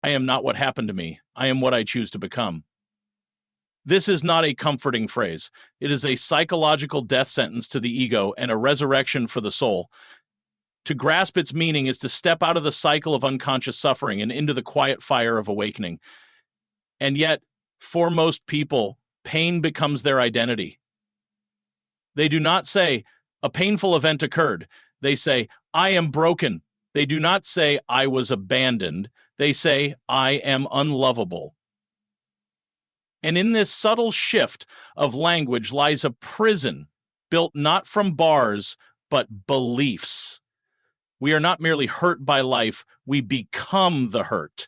I am not what happened to me. I am what I choose to become. This is not a comforting phrase. It is a psychological death sentence to the ego and a resurrection for the soul. To grasp its meaning is to step out of the cycle of unconscious suffering and into the quiet fire of awakening. And yet, for most people, pain becomes their identity. They do not say, a painful event occurred. They say, I am broken. They do not say, I was abandoned. They say, I am unlovable. And in this subtle shift of language lies a prison built not from bars, but beliefs. We are not merely hurt by life, we become the hurt.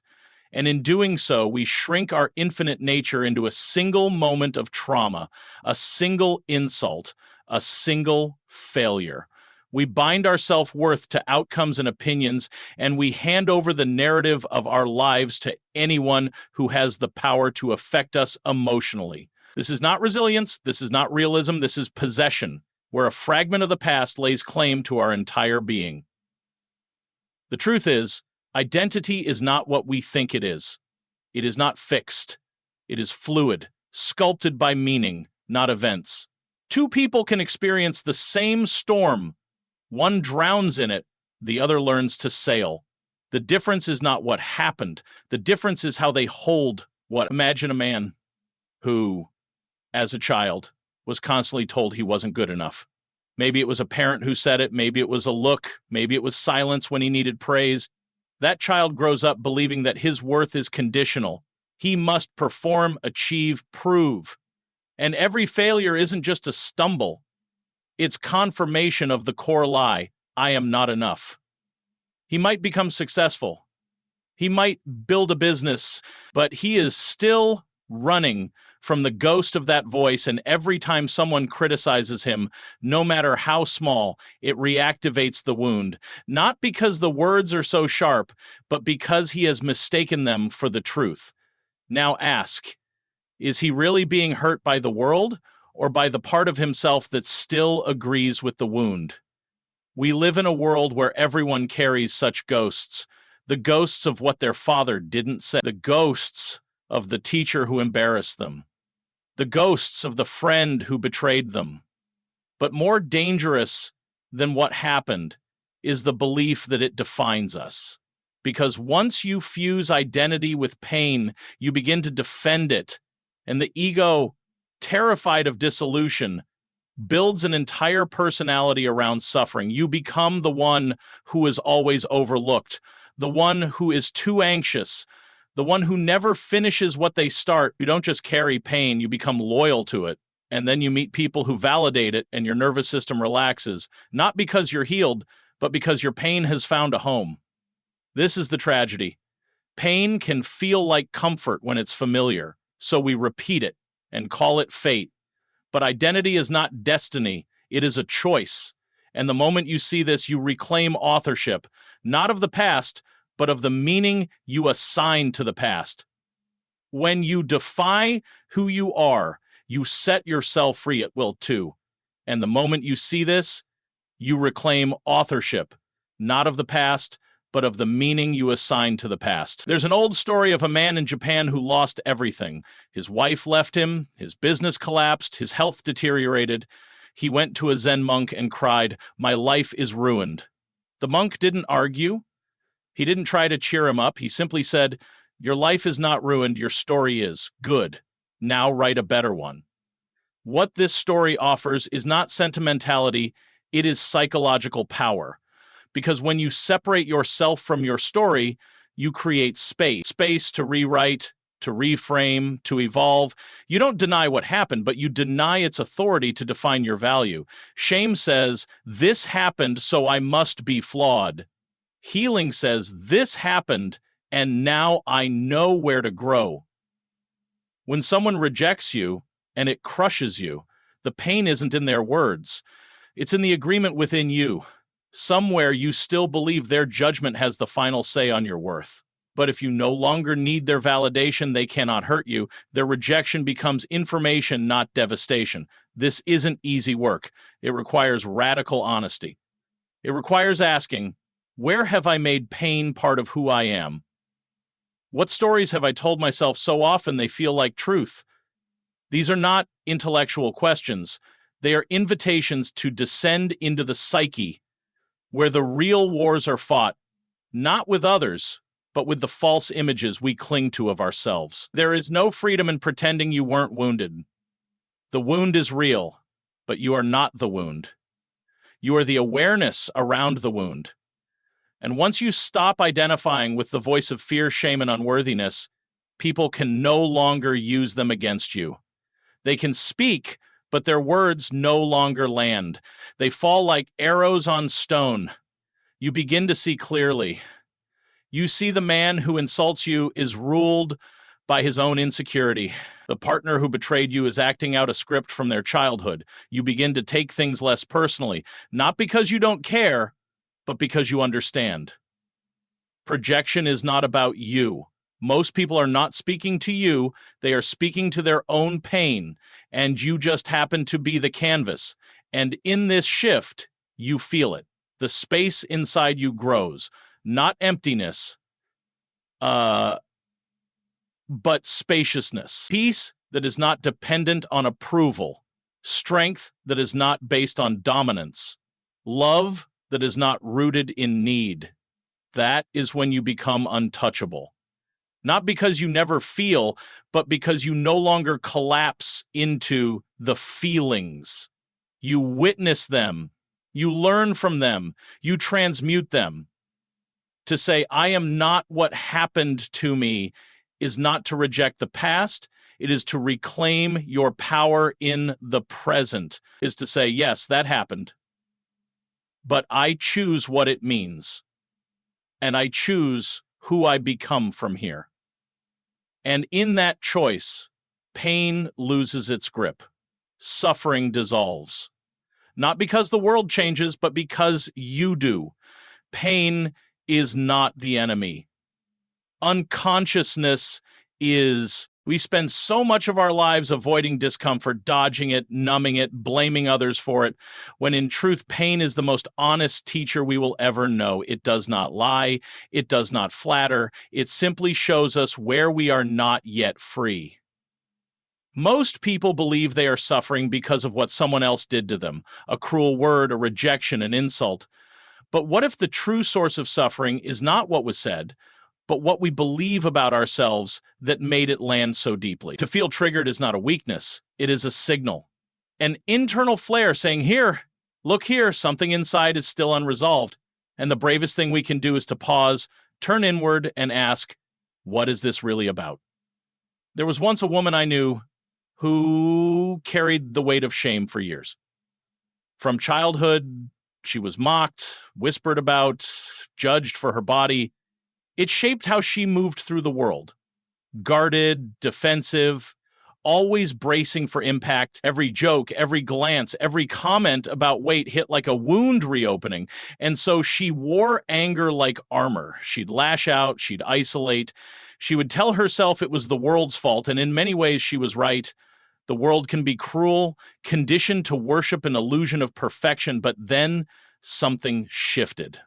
And in doing so, we shrink our infinite nature into a single moment of trauma, a single insult, a single failure. We bind our self-worth to outcomes and opinions, and we hand over the narrative of our lives to anyone who has the power to affect us emotionally. This is not resilience, this is not realism, this is possession, where a fragment of the past lays claim to our entire being. The truth is, identity is not what we think it is. It is not fixed. It is fluid, sculpted by meaning, not events. Two people can experience the same storm. One drowns in it, the other learns to sail. The difference is not what happened. The difference is how they hold what. Imagine a man who, as a child, was constantly told he wasn't good enough. Maybe it was a parent who said it, maybe it was a look, maybe it was silence when he needed praise. That child grows up believing that his worth is conditional. He must perform, achieve, prove. And every failure isn't just a stumble. It's confirmation of the core lie, I am not enough. He might become successful. He might build a business, but he is still running from the ghost of that voice, and every time someone criticizes him, no matter how small, it reactivates the wound. Not because the words are so sharp, but because he has mistaken them for the truth. Now ask, is he really being hurt by the world, or by the part of himself that still agrees with the wound? We live in a world where everyone carries such ghosts, the ghosts of what their father didn't say, the ghosts of the teacher who embarrassed them, the ghosts of the friend who betrayed them. But more dangerous than what happened is the belief that it defines us. Because once you fuse identity with pain, you begin to defend it, and the ego, terrified of dissolution, builds an entire personality around suffering. You become the one who is always overlooked, the one who is too anxious, the one who never finishes what they start. You don't just carry pain, you become loyal to it. And then you meet people who validate it and your nervous system relaxes, not because you're healed, but because your pain has found a home. This is the tragedy. Pain can feel like comfort when it's familiar, so we repeat it and call it fate. But identity is not destiny, it is a choice. And the moment you see this, you reclaim authorship, not of the past, but of the meaning you assign to the past. When you defy who you are, you set yourself free at will too. And the moment you see this, you reclaim authorship, not of the past, but of the meaning you assign to the past. There's an old story of a man in Japan who lost everything. His wife left him, his business collapsed, his health deteriorated. He went to a Zen monk and cried, "My life is ruined." The monk didn't argue. He didn't try to cheer him up. He simply said, "Your life is not ruined, your story is. Good. Now write a better one." What this story offers is not sentimentality, it is psychological power. Because when you separate yourself from your story, you create space to rewrite, to reframe, to evolve. You don't deny what happened, but you deny its authority to define your value. Shame says, "This happened, so I must be flawed." Healing says, "This happened, and now I know where to grow." When someone rejects you and it crushes you, the pain isn't in their words. It's in the agreement within you. Somewhere you still believe their judgment has the final say on your worth. But if you no longer need their validation, they cannot hurt you. Their rejection becomes information, not devastation. This isn't easy work. It requires radical honesty. It requires asking, where have I made pain part of who I am? What stories have I told myself so often they feel like truth? These are not intellectual questions. They are invitations to descend into the psyche, where the real wars are fought, not with others, but with the false images we cling to of ourselves. There is no freedom in pretending you weren't wounded. The wound is real, but you are not the wound. You are the awareness around the wound. And once you stop identifying with the voice of fear, shame, and unworthiness, people can no longer use them against you. They can speak, but their words no longer land. They fall like arrows on stone. You begin to see clearly. You see the man who insults you is ruled by his own insecurity. The partner who betrayed you is acting out a script from their childhood. You begin to take things less personally, not because you don't care, but because you understand. Projection is not about you. Most people are not speaking to you. They are speaking to their own pain, and you just happen to be the canvas. And in this shift, you feel it. The space inside you grows, not emptiness, but spaciousness. Peace that is not dependent on approval. Strength that is not based on dominance. Love that is not rooted in need. That is when you become untouchable. Not because you never feel, but because you no longer collapse into the feelings. You witness them. You learn from them. You transmute them. To say, I am not what happened to me, is not to reject the past. It is to reclaim your power in the present. Is to say, yes, that happened, but I choose what it means. And I choose who I become from here. And in that choice, pain loses its grip. Suffering dissolves. Not because the world changes, but because you do. Pain is not the enemy. Unconsciousness is. We spend so much of our lives avoiding discomfort, dodging it, numbing it, blaming others for it, when in truth, pain is the most honest teacher we will ever know. It does not lie. It does not flatter. It simply shows us where we are not yet free. Most people believe they are suffering because of what someone else did to them, a cruel word, a rejection, an insult. But what if the true source of suffering is not what was said, but what we believe about ourselves that made it land so deeply? To feel triggered is not a weakness. It is a signal. An internal flare saying, here, look here, something inside is still unresolved. And the bravest thing we can do is to pause, turn inward, and ask, what is this really about? There was once a woman I knew who carried the weight of shame for years. From childhood, she was mocked, whispered about, judged for her body. It shaped how she moved through the world. Guarded, defensive, always bracing for impact. Every joke, every glance, every comment about weight hit like a wound reopening. And so she wore anger like armor. She'd lash out, she'd isolate. She would tell herself it was the world's fault, and in many ways she was right. The world can be cruel, conditioned to worship an illusion of perfection, but then something shifted.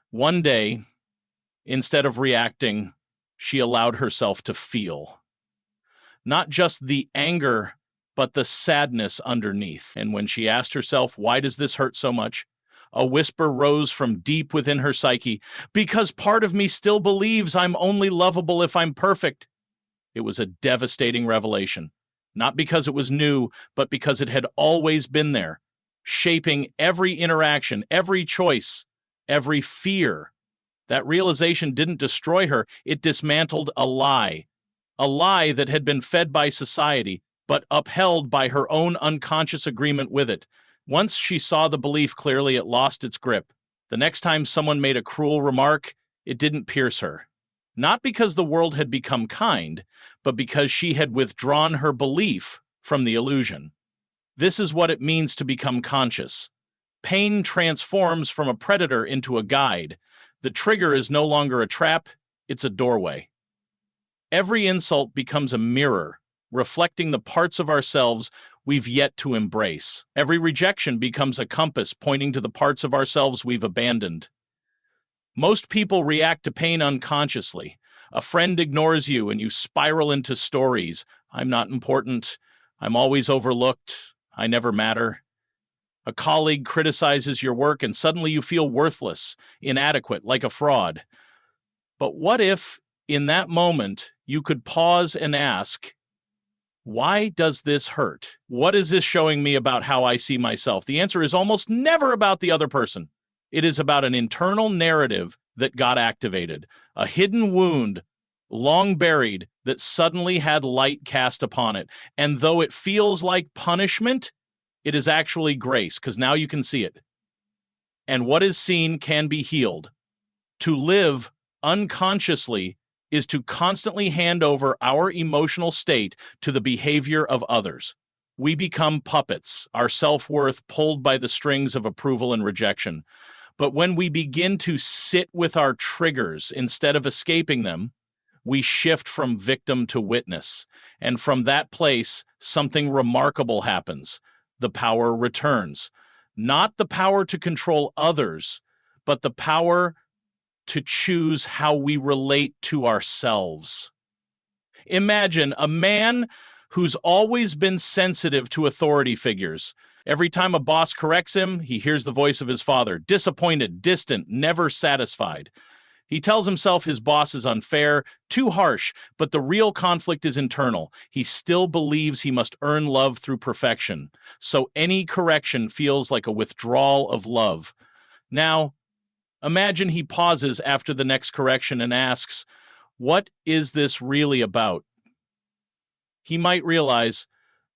One day, instead of reacting, she allowed herself to feel. Not just the anger, but the sadness underneath. And when she asked herself, why does this hurt so much? A whisper rose from deep within her psyche, because part of me still believes I'm only lovable if I'm perfect. It was a devastating revelation, not because it was new, but because it had always been there, shaping every interaction, every choice, every fear. That realization didn't destroy her. It dismantled a lie that had been fed by society, but upheld by her own unconscious agreement with it. Once she saw the belief clearly, it lost its grip. The next time someone made a cruel remark, it didn't pierce her. Not because the world had become kind, but because she had withdrawn her belief from the illusion. This is what it means to become conscious. Pain transforms from a predator into a guide. The trigger is no longer a trap, it's a doorway. Every insult becomes a mirror, reflecting the parts of ourselves we've yet to embrace. Every rejection becomes a compass pointing to the parts of ourselves we've abandoned. Most people react to pain unconsciously. A friend ignores you and you spiral into stories. I'm not important. I'm always overlooked. I never matter. A colleague criticizes your work and suddenly you feel worthless, inadequate, like a fraud. But what if, in that moment, you could pause and ask, why does this hurt? What is this showing me about how I see myself? The answer is almost never about the other person. It is about an internal narrative that got activated, a hidden wound, long buried, that suddenly had light cast upon it. And though it feels like punishment, it is actually grace, because now you can see it. And what is seen can be healed. To live unconsciously is to constantly hand over our emotional state to the behavior of others. We become puppets, our self-worth pulled by the strings of approval and rejection. But when we begin to sit with our triggers instead of escaping them, we shift from victim to witness. And from that place, something remarkable happens. The power returns. Not the power to control others, but the power to choose how we relate to ourselves. Imagine a man who's always been sensitive to authority figures. Every time a boss corrects him, he hears the voice of his father, disappointed, distant, never satisfied. He tells himself his boss is unfair, too harsh, but the real conflict is internal. He still believes he must earn love through perfection. So any correction feels like a withdrawal of love. Now, imagine he pauses after the next correction and asks, what is this really about? He might realize,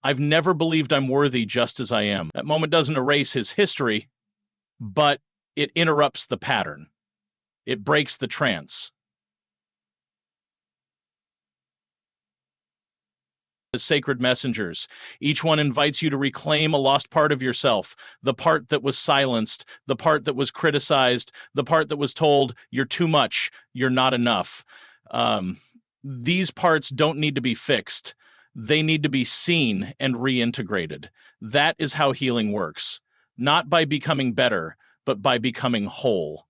I've never believed I'm worthy just as I am. That moment doesn't erase his history, but it interrupts the pattern. It breaks the trance. As sacred messengers, each one invites you to reclaim a lost part of yourself, the part that was silenced, the part that was criticized, the part that was told, you're too much, you're not enough. These parts don't need to be fixed. They need to be seen and reintegrated. That is how healing works. Not by becoming better, but by becoming whole.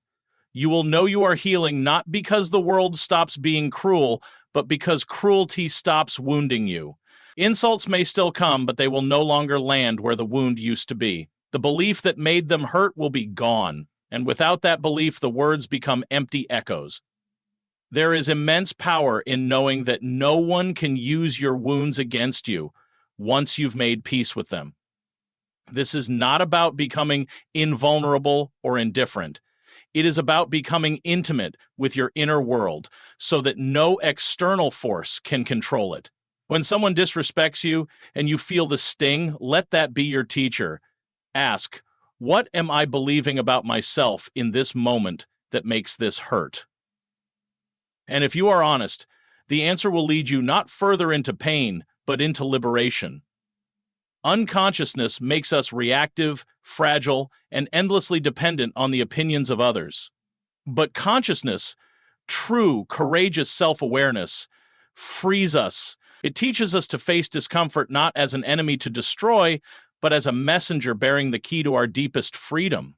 You will know you are healing not because the world stops being cruel, but because cruelty stops wounding you. Insults may still come, but they will no longer land where the wound used to be. The belief that made them hurt will be gone, and without that belief, the words become empty echoes. There is immense power in knowing that no one can use your wounds against you once you've made peace with them. This is not about becoming invulnerable or indifferent. It is about becoming intimate with your inner world so that no external force can control it. When someone disrespects you and you feel the sting, let that be your teacher. Ask, what am I believing about myself in this moment that makes this hurt? And if you are honest, the answer will lead you not further into pain, but into liberation. Unconsciousness makes us reactive, fragile, and endlessly dependent on the opinions of others. But consciousness, true, courageous self-awareness, frees us. It teaches us to face discomfort not as an enemy to destroy, but as a messenger bearing the key to our deepest freedom.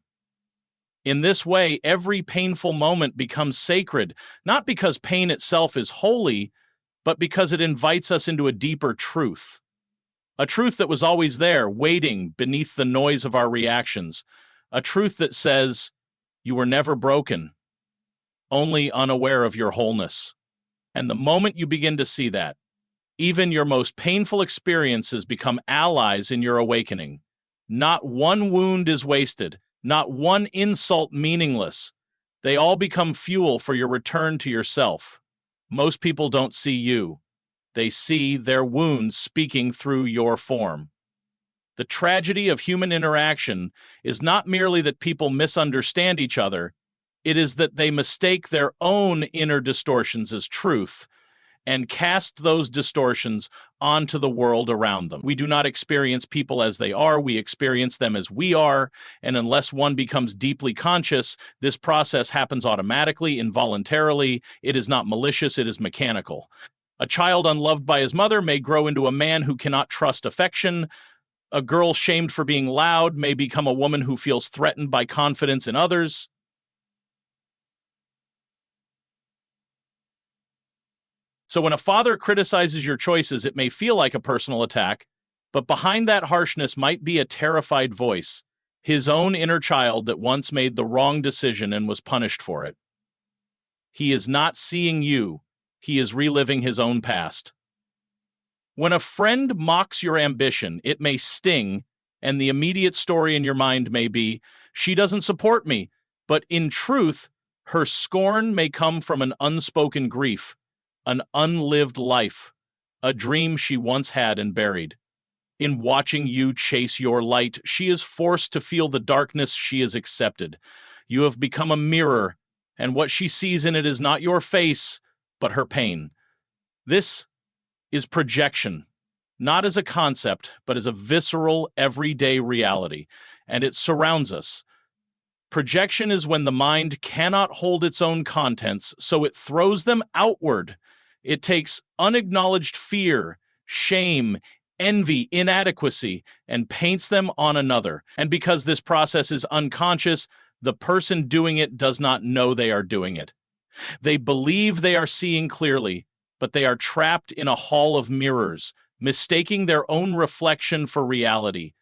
In this way, every painful moment becomes sacred, not because pain itself is holy, but because it invites us into a deeper truth. A truth that was always there, waiting beneath the noise of our reactions. A truth that says, you were never broken, only unaware of your wholeness. And the moment you begin to see that, even your most painful experiences become allies in your awakening. Not one wound is wasted, not one insult meaningless. They all become fuel for your return to yourself. Most people don't see you. They see their wounds speaking through your form. The tragedy of human interaction is not merely that people misunderstand each other, it is that they mistake their own inner distortions as truth and cast those distortions onto the world around them. We do not experience people as they are, we experience them as we are, and unless one becomes deeply conscious, this process happens automatically, involuntarily. It is not malicious, it is mechanical. A child unloved by his mother may grow into a man who cannot trust affection. A girl shamed for being loud may become a woman who feels threatened by confidence in others. So when a father criticizes your choices, it may feel like a personal attack, but behind that harshness might be a terrified voice, his own inner child that once made the wrong decision and was punished for it. He is not seeing you. He is reliving his own past. When a friend mocks your ambition, it may sting, and the immediate story in your mind may be, she doesn't support me, but in truth, her scorn may come from an unspoken grief, an unlived life, a dream she once had and buried. In watching you chase your light, she is forced to feel the darkness she has accepted. You have become a mirror, and what she sees in it is not your face, but her pain. This is projection, not as a concept, but as a visceral, everyday reality, and it surrounds us. Projection is when the mind cannot hold its own contents, so it throws them outward. It takes unacknowledged fear, shame, envy, inadequacy, and paints them on another. And because this process is unconscious, the person doing it does not know they are doing it. They believe they are seeing clearly, but they are trapped in a hall of mirrors, mistaking their own reflection for reality.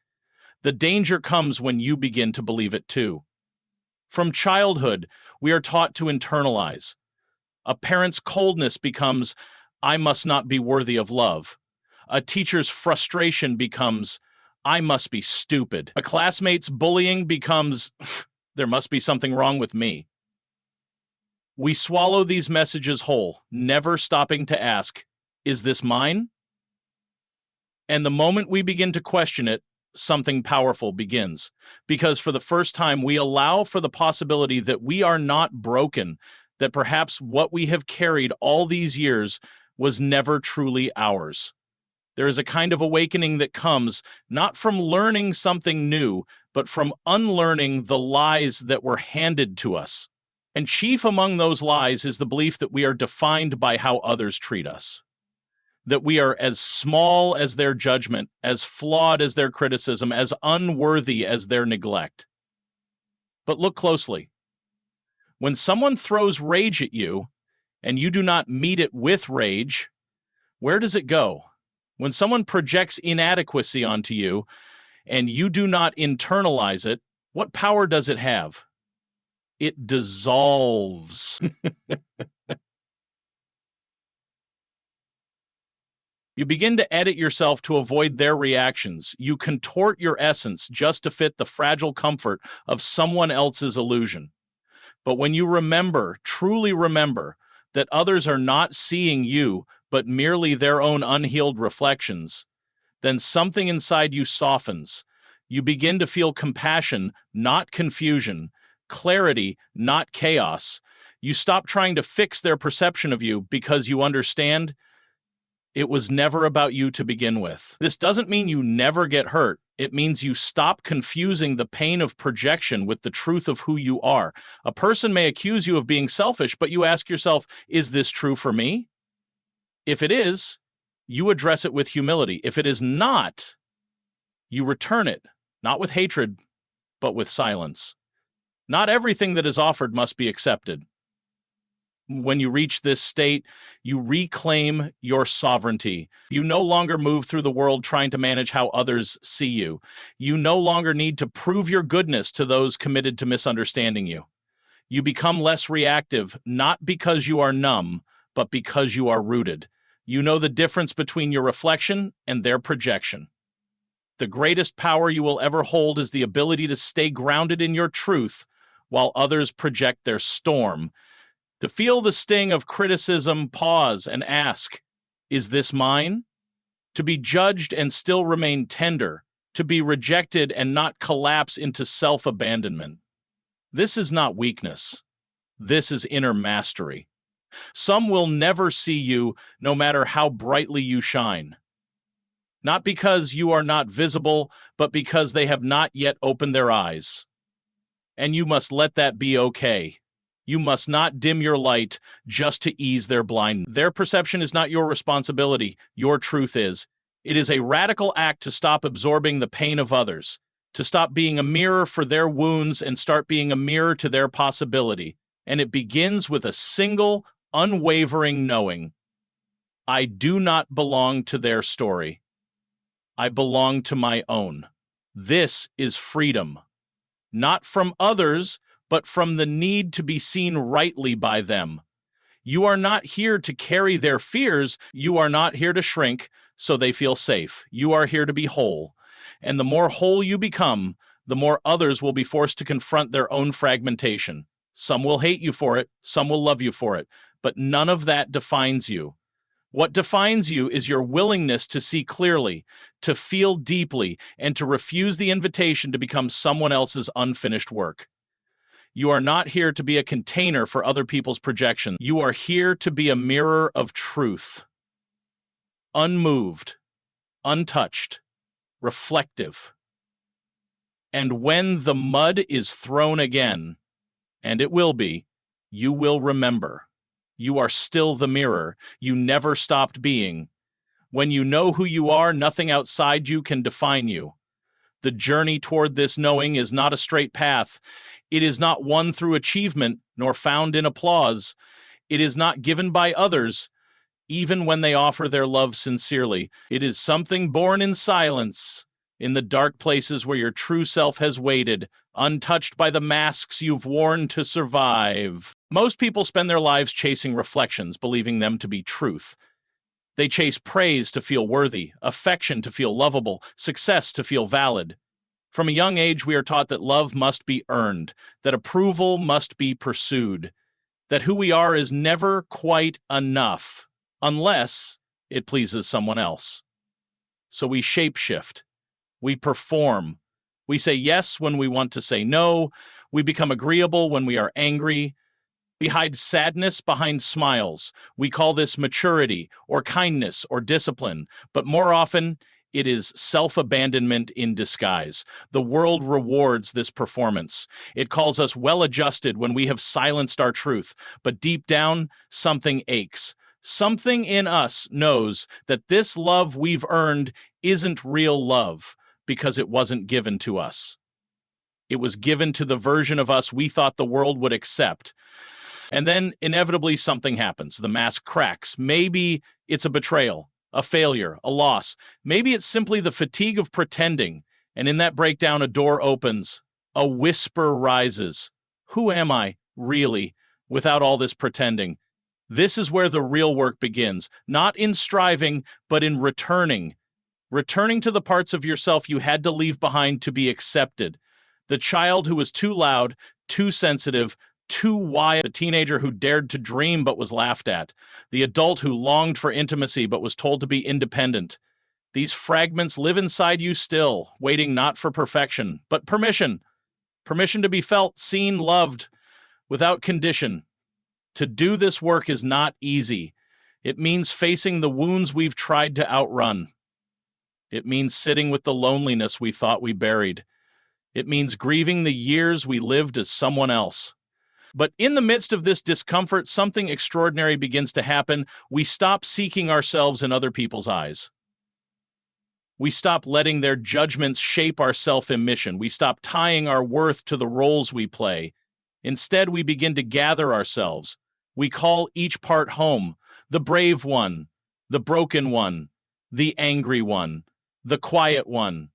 The danger comes when you begin to believe it too. From childhood, we are taught to internalize. A parent's coldness becomes, I must not be worthy of love. A teacher's frustration becomes, I must be stupid. A classmate's bullying becomes, there must be something wrong with me. We swallow these messages whole, never stopping to ask, is this mine? And the moment we begin to question it, something powerful begins. Because for the first time, we allow for the possibility that we are not broken, that perhaps what we have carried all these years was never truly ours. There is a kind of awakening that comes not from learning something new, but from unlearning the lies that were handed to us. And chief among those lies is the belief that we are defined by how others treat us, that we are as small as their judgment, as flawed as their criticism, as unworthy as their neglect. But look closely. When someone throws rage at you, and you do not meet it with rage, where does it go? When someone projects inadequacy onto you, and you do not internalize it, what power does it have? It dissolves. You begin to edit yourself to avoid their reactions. You contort your essence just to fit the fragile comfort of someone else's illusion. But when you remember, truly remember, that others are not seeing you, but merely their own unhealed reflections, then something inside you softens. You begin to feel compassion, not confusion, clarity, not chaos. You stop trying to fix their perception of you because you understand it was never about you to begin with. This doesn't mean you never get hurt. It means you stop confusing the pain of projection with the truth of who you are. A person may accuse you of being selfish, but you ask yourself, is this true for me? If it is, you address it with humility. If it is not, you return it, not with hatred, but with silence. Not everything that is offered must be accepted. When you reach this state, you reclaim your sovereignty. You no longer move through the world trying to manage how others see you. You no longer need to prove your goodness to those committed to misunderstanding you. You become less reactive, not because you are numb, but because you are rooted. You know the difference between your reflection and their projection. The greatest power you will ever hold is the ability to stay grounded in your truth while others project their storm. To feel the sting of criticism, pause and ask, is this mine? To be judged and still remain tender, to be rejected and not collapse into self-abandonment. This is not weakness. This is inner mastery. Some will never see you, no matter how brightly you shine. Not because you are not visible, but because they have not yet opened their eyes. And you must let that be okay. You must not dim your light just to ease their blindness. Their perception is not your responsibility. Your truth is. It is a radical act to stop absorbing the pain of others, to stop being a mirror for their wounds and start being a mirror to their possibility. And it begins with a single, unwavering knowing. I do not belong to their story. I belong to my own. This is freedom, not from others, but from the need to be seen rightly by them. You are not here to carry their fears. You are not here to shrink so they feel safe. You are here to be whole. And the more whole you become, the more others will be forced to confront their own fragmentation. Some will hate you for it, some will love you for it, but none of that defines you. What defines you is your willingness to see clearly, to feel deeply, and to refuse the invitation to become someone else's unfinished work. You are not here to be a container for other people's projection. You are here to be a mirror of truth. Unmoved, untouched, reflective. And when the mud is thrown again, and it will be, you will remember. You are still the mirror. You never stopped being. When you know who you are, nothing outside you can define you. The journey toward this knowing is not a straight path. It is not won through achievement, nor found in applause. It is not given by others, even when they offer their love sincerely. It is something born in silence, in the dark places where your true self has waited, untouched by the masks you've worn to survive. Most people spend their lives chasing reflections, believing them to be truth. They chase praise to feel worthy, affection to feel lovable, success to feel valid. From a young age, we are taught that love must be earned, that approval must be pursued, that who we are is never quite enough, unless it pleases someone else. So we shapeshift, we perform, we say yes when we want to say no, we become agreeable when we are angry, we hide sadness behind smiles. We call this maturity or kindness or discipline, but more often, it is self-abandonment in disguise. The world rewards this performance. It calls us well-adjusted when we have silenced our truth, but deep down, something aches. Something in us knows that this love we've earned isn't real love because it wasn't given to us. It was given to the version of us we thought the world would accept. And then inevitably something happens. The mask cracks. Maybe it's a betrayal, a failure, a loss. Maybe it's simply the fatigue of pretending. And in that breakdown, a door opens. A whisper rises. Who am I, really, without all this pretending? This is where the real work begins, not in striving, but in returning. Returning to the parts of yourself you had to leave behind to be accepted. The child who was too loud, too sensitive, too wild, the teenager who dared to dream but was laughed at, the adult who longed for intimacy but was told to be independent. These fragments live inside you still, waiting not for perfection, but permission. Permission to be felt, seen, loved, without condition. To do this work is not easy. It means facing the wounds we've tried to outrun. It means sitting with the loneliness we thought we buried. It means grieving the years we lived as someone else. But in the midst of this discomfort, something extraordinary begins to happen. We stop seeking ourselves in other people's eyes. We stop letting their judgments shape our self-emission. We stop tying our worth to the roles we play. Instead, we begin to gather ourselves. We call each part home: the brave one, the broken one, the angry one, the quiet one,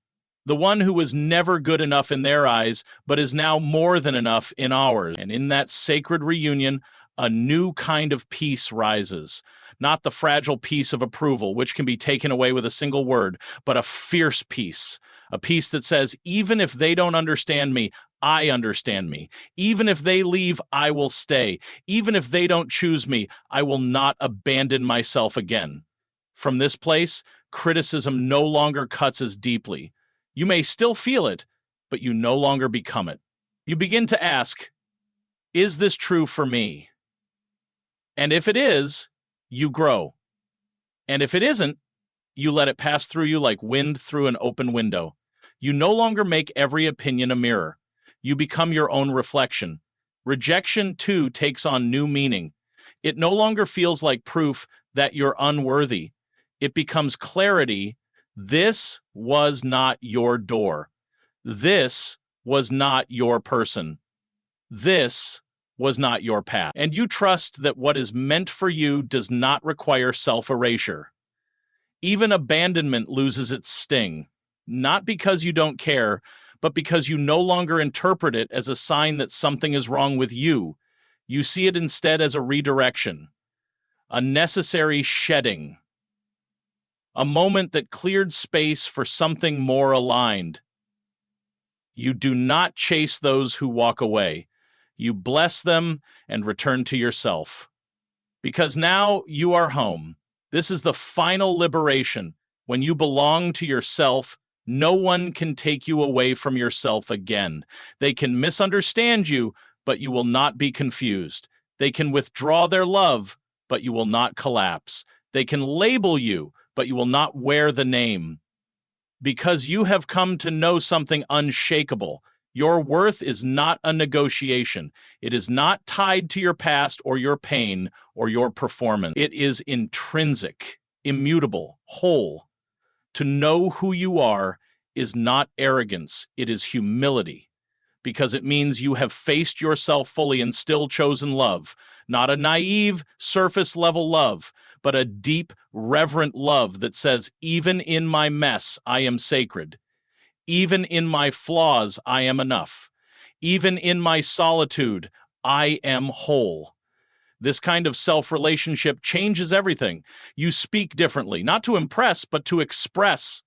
the one who was never good enough in their eyes, but is now more than enough in ours. And in that sacred reunion, a new kind of peace rises. Not the fragile peace of approval, which can be taken away with a single word, but a fierce peace. A peace that says, even if they don't understand me, I understand me. Even if they leave, I will stay. Even if they don't choose me, I will not abandon myself again. From this place, criticism no longer cuts as deeply. You may still feel it, but you no longer become it. You begin to ask, is this true for me? And if it is, you grow. And if it isn't, you let it pass through you like wind through an open window. You no longer make every opinion a mirror. You become your own reflection. Rejection, too, takes on new meaning. It no longer feels like proof that you're unworthy. It becomes clarity. This was not your door. This was not your person. This was not your path, and you trust that what is meant for you does not require self-erasure. Even abandonment loses its sting, not because you don't care, but because you no longer interpret it as a sign that something is wrong with you. You see it instead as a redirection, a necessary shedding, a moment that cleared space for something more aligned. You do not chase those who walk away. You bless them and return to yourself. Because now you are home. This is the final liberation. When you belong to yourself, no one can take you away from yourself again. They can misunderstand you, but you will not be confused. They can withdraw their love, but you will not collapse. They can label you, but you will not wear the name. Because you have come to know something unshakable. Your worth is not a negotiation. It is not tied to your past or your pain or your performance. It is intrinsic, immutable, whole. To know who you are is not arrogance. It is humility, because it means you have faced yourself fully and still chosen love. Not a naive, surface-level love, but a deep, reverent love that says, even in my mess, I am sacred. Even in my flaws, I am enough. Even in my solitude, I am whole. This kind of self-relationship changes everything. You speak differently, not to impress, but to express.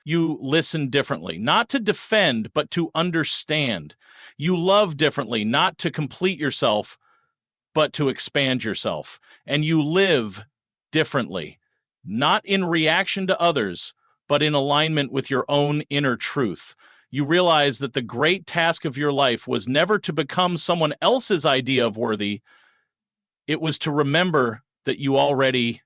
You listen differently, not to defend, but to understand. You love differently, not to complete yourself, but to expand yourself. And you live differently, not in reaction to others, but in alignment with your own inner truth. You realize that the great task of your life was never to become someone else's idea of worthy. It was to remember that you already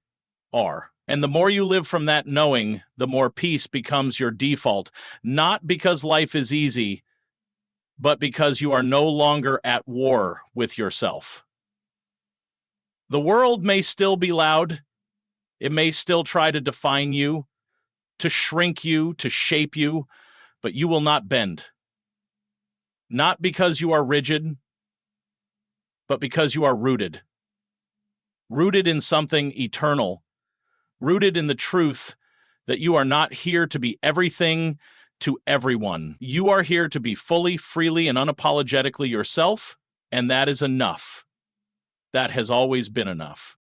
are. And the more you live from that knowing, the more peace becomes your default, not because life is easy, but because you are no longer at war with yourself. The world may still be loud. It may still try to define you, to shrink you, to shape you, but you will not bend. Not because you are rigid, but because you are rooted. Rooted in something eternal. Rooted in the truth that you are not here to be everything to everyone. You are here to be fully, freely, and unapologetically yourself, and that is enough. That has always been enough.